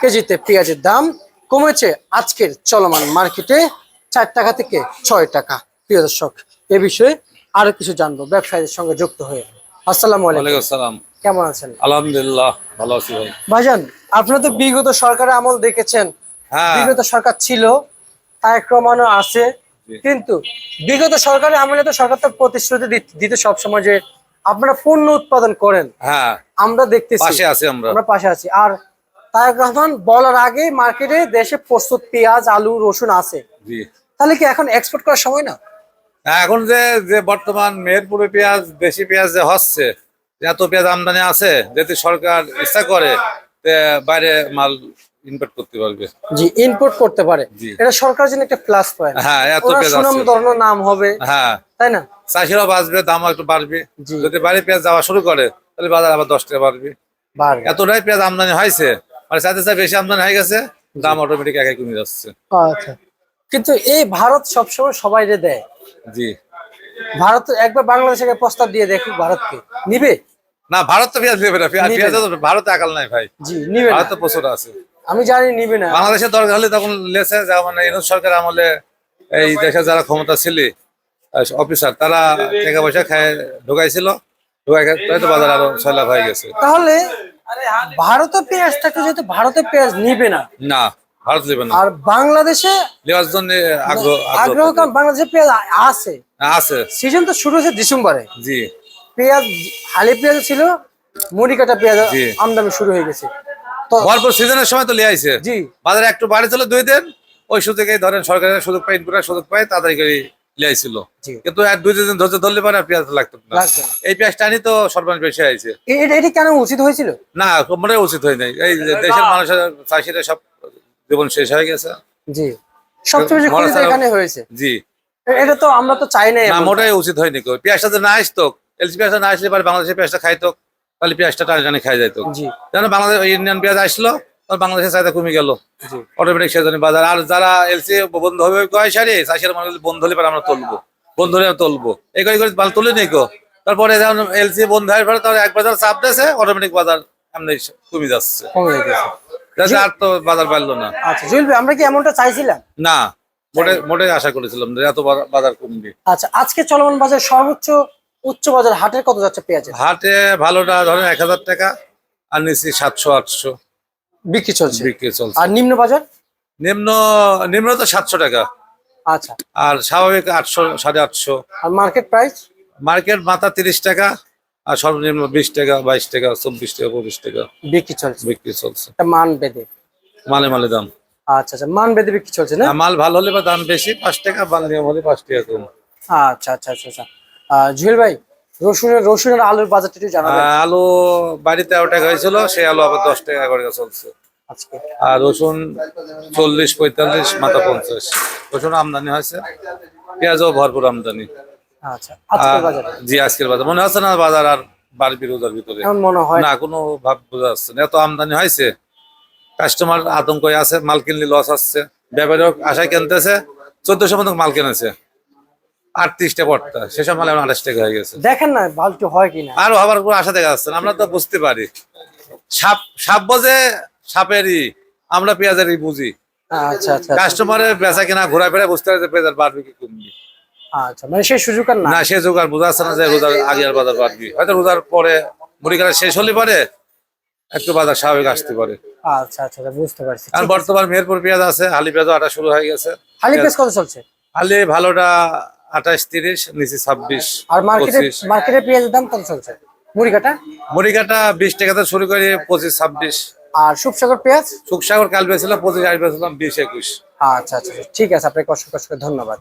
কেজিতে পেঁয়াজের দাম কমেছে আজকের চলমান মার্কেটে 4 টাকা থেকে 6 টাকা। প্রিয় দর্শক, এ বিষয়ে আরো কিছু জানবো ব্যবসায়ীদের সঙ্গে যুক্ত হয়ে। আসসালামু আলাইকুম। আসসালাম। কেমন আছেন? আলহামদুলিল্লাহ ভালো আছি ভাই। ভাইজান, আপনারা তো বিগত সরকারের আমল দেখেছেন। হ্যাঁ, বিগত সরকার ছিল, তারেক রহমানও আছে, কিন্তু বিগত সরকারের আমলে তো সরকার তো প্রতিশ্রুতি দিতে সবসময় যে আপনারা পণ্য উৎপাদন করেন। হ্যাঁ, আমরা দেখতেছি পাশে আছি আমরা। আমরা পাশে আছি। আর তারেক রহমান বলার আগে মার্কেটে দেশে প্রস্তুত পেঁয়াজ, আলু, রসুন আছে। জি, তাহলে কি এখন এক্সপোর্ট করার সময় না? এখন যে যে বর্তমান মেহেরপুরে পেঁয়াজ, দেশি পেঁয়াজ যে হচ্ছে, এত পেঁয়াজ আমদানি আছে, যদি সরকার ইচ্ছা করে তে বাইরে মাল ইম্পোর্ট করতে পারবে। জি, ইম্পোর্ট করতে পারে। জি। এটা সরকারের জন্য একটা প্লাস পয়েন্ট। হ্যাঁ, এত ওরা পেঁয়াজ সুনাম আছে। ধরনের নাম হবে, হ্যাঁ, তাই না? চাষিরাও বাঁচবে, দাম একটু বাড়বে। জি। যদি বাইরে পেঁয়াজ যাওয়া শুরু করে তাহলে বাজার আবার 10 টাকা বাড়বে। বাড়বে। এতটাই পেঁয়াজ আমদানি হয়েছে, মানে চাইতে চাই বেশি আমদানি হয়ে গেছে, দাম অটোমেটিক একাই কমে যাচ্ছে। আচ্ছা, কিন্তু এই ভারত সবসময় সবাইরে দেয়। জি, ভারত একবার বাংলাদেশকে প্রস্তাব দিয়ে দেখুক, ভারতকে নিবে? না, ভারত তো পেঁয়াজ নেবে না। পেঁয়াজ নিবে না। ভারতে আকাল নাই ভাই। জি, নিবে না। ভারত তো প্রচুর আছে। আমি জানি নিবে না। বাংলাদেশের দরকার হলে তখন লেছে, যেমন ইউনূস সরকার আমলে এই দেশে যারা ক্ষমতা ছিল অফিসার, তারা টাকা পয়সা খায় ঢুকাইছিল, ঢুকাই তো বাজার আরো 6 লাখ হয়ে গেছে। তাহলে ভারতে পেঁয়াজ থাকলে যেহেতু ভারতে পেঁয়াজ নিবে না, না, ভারত নেবে না। আর বাংলাদেশে নেওয়ার জন্য আগ্রহ আগ্রহ, কারণ বাংলাদেশে পেঁয়াজ আছে। আছে। সিজন তো শুরু হয়েছে ডিসেম্বরে। জি, পেঁয়াজ, হালি পেঁয়াজ ছিল, মুড়ি কাটা পেঁয়াজ জি। আমদানি শুরু হয়ে গেছে। তো ভরপুর সিজনের সময় তো লিয়ে আইছে। জি, বাজারে একটু বাড়ি ছিল 2 দিন, ওই সুযোগেই ধরেন সরকারের সুযোগ পায়, ইনপুটের সুযোগ পায়, তাড়াতাড়ি করে লিয়ে আইছিল। জি। কিন্তু আর 2 দিন ধৈর্য ধরলে পারে আর পেঁয়াজ লাগতো না। লাগবে না। এই পেঁয়াজটা আনি তো সর্বনাশ বেশি আইছে। এটি কেন উচিত হয়েছিল? না, মোটেই উচিত হয় নাই। এই যে দেশের মানুষের, চাষিরা সব জীবন শেষ হয়ে গেছে। জি, সবচেয়ে বেশি ক্ষতি তো এখানে হয়েছে। জি, এটা তো আমরা তো চাই না। না, মোটেই উচিত হয়নি। পেঁয়াজটা যদি না আসতো, এলসি পেঁয়াজটা না আসলে পারে বাংলাদেশের পেঁয়াজটা খাইতো, তাহলে পেঁয়াজটা টানে টানে খাই যাইতো। জি, যেন বাংলাদেশ ইন্ডিয়ান পেঁয়াজ আসলো, তখন বাংলাদেশের চাহিদা কমে গেল জি, অটোমেটিক, সেজন্য বাজার। আর যারা এলসি বন্ধ হবে কয় সারি, চাষিরা মনে করলে বন্ধ হলে পারে আমরা তুলবো, বন্ধ হলে তুলবো, এই করে করে মাল তুলে নিকো। তারপরে যখন এলসি বন্ধ হওয়ার পরে তাহলে এক বাজার চাপ দিয়েছে, অটোমেটিক বাজার এমনি কমে যাচ্ছে। কমে গেছে। আর তো বাজার বাড়লো না। আচ্ছা জুয়েল ভাই, আমরা কি এমনটা চাইছিলাম? না, মোটে আশা করেছিলাম যে এত বাজার কমবে। আচ্ছা, আজকে চলমান বাজার সর্বোচ্চ উচ্চ বাজার হাটের কত যাচ্ছে পেঁয়াজের? হাটে ভালোটা ধরেন 1000 টাকা, আর নিচে 700-800 বিক্রি চলছে। বিক্রি চলছে। আর নিম্ন বাজার? নিম্ন নিম্ন তো 700 টাকা, আচ্ছা। আর স্বাভাবিক 800, 850। আর মার্কেট প্রাইস? মার্কেট মাথা 30 টাকা, আর সর্বনিম্ন 20 টাকা, 22 টাকা, 24 টাকা, 25 টাকা বিক্রি চলছে। বিক্রি চলছে। এটা মান বেঁধে? মালে দাম। আচ্ছা আচ্ছা, মান বেঁধে বিক্রি চলছে না? আর মাল ভালো হলে বা দাম বেশি, 5 টাকা, মাল নিয়ম হলে 5 টাকা কম। আচ্ছা আচ্ছা আচ্ছা আচ্ছা। জুয়েল ভাই, রসুনের আলুর বাজারটা একটু জানাবেন আলু বাড়িতে 13 টাকা হয়েছিল, সেই আলু আবার 10 টাকা করে চলছে। আজকে? আর রসুন 40-45, মাথা 50 রসুন আমদানি হয়েছে। পেঁয়াজও ভরপুর আমদানি। আচ্ছা, আজকের বাজারে জি, আজকের বাজার মনে হচ্ছে না বাজার আর বাড়বে রোজার ভিতরে, এমন মনে হয় না, কোনো ভাব বোঝা যাচ্ছে না। এত আমদানি হয়েছে, কাস্টমার আতঙ্ক আছে, মাল কিনলে লস আসছে। ব্যাপারীও আশায় কিনতেছে, 1400 মতো মাল কিনেছে, 38টা পড়তা, সেসব মাল এখন 28 টাকা হয়ে গেছে। দেখেন না ভালটি হয় কিনা। আরো হবার কোনো আশা দেখা যাচ্ছে না। আমরা তো বুঝতে পারি, সাপ বোঝে সাপেরই, আমরা পেঁয়াজেরই বুঝি। আচ্ছা আচ্ছা কাস্টমারের বেচা কিনা ঘোরাফেরা বুঝতে পারে যে পেঁয়াজের বাড়বে কি কমবে। আচ্ছা, মানে সেই সুযোগ আর না। না, সে যুগ আর বোঝা যাচ্ছে না যে রোজার আগে আর বাজার বাড়বে। হয়তো রোজার পরে মুড়ি কাটা শেষ হলে পারে একটু বাজার স্বাভাবিক আসতে পারে। আচ্ছা আচ্ছা, বুঝতে পারছি। আর বর্তমান মেহেরপুর পেঁয়াজ আছে, হালি পেঁয়াজও আটা শুরু হয়ে গেছে। হালি পেঁয়াজ কত চলছে? হালি ভালোটা 28-30, নিচে 26, আর মার্কেটে 25। মার্কেটে পেঁয়াজের দাম কত চলছে? মুড়ি কাটা? মুড়ি কাটা 20 টাকা থেকে শুরু করে 25-26। আর শুকসাগর পেঁয়াজ? শুকসাগর কাল বেছিলাম 25, আজ বেছিলাম 20-21। আচ্ছা আচ্ছা, ঠিক আছে, আপনাকে অসংখ্য ধন্যবাদ।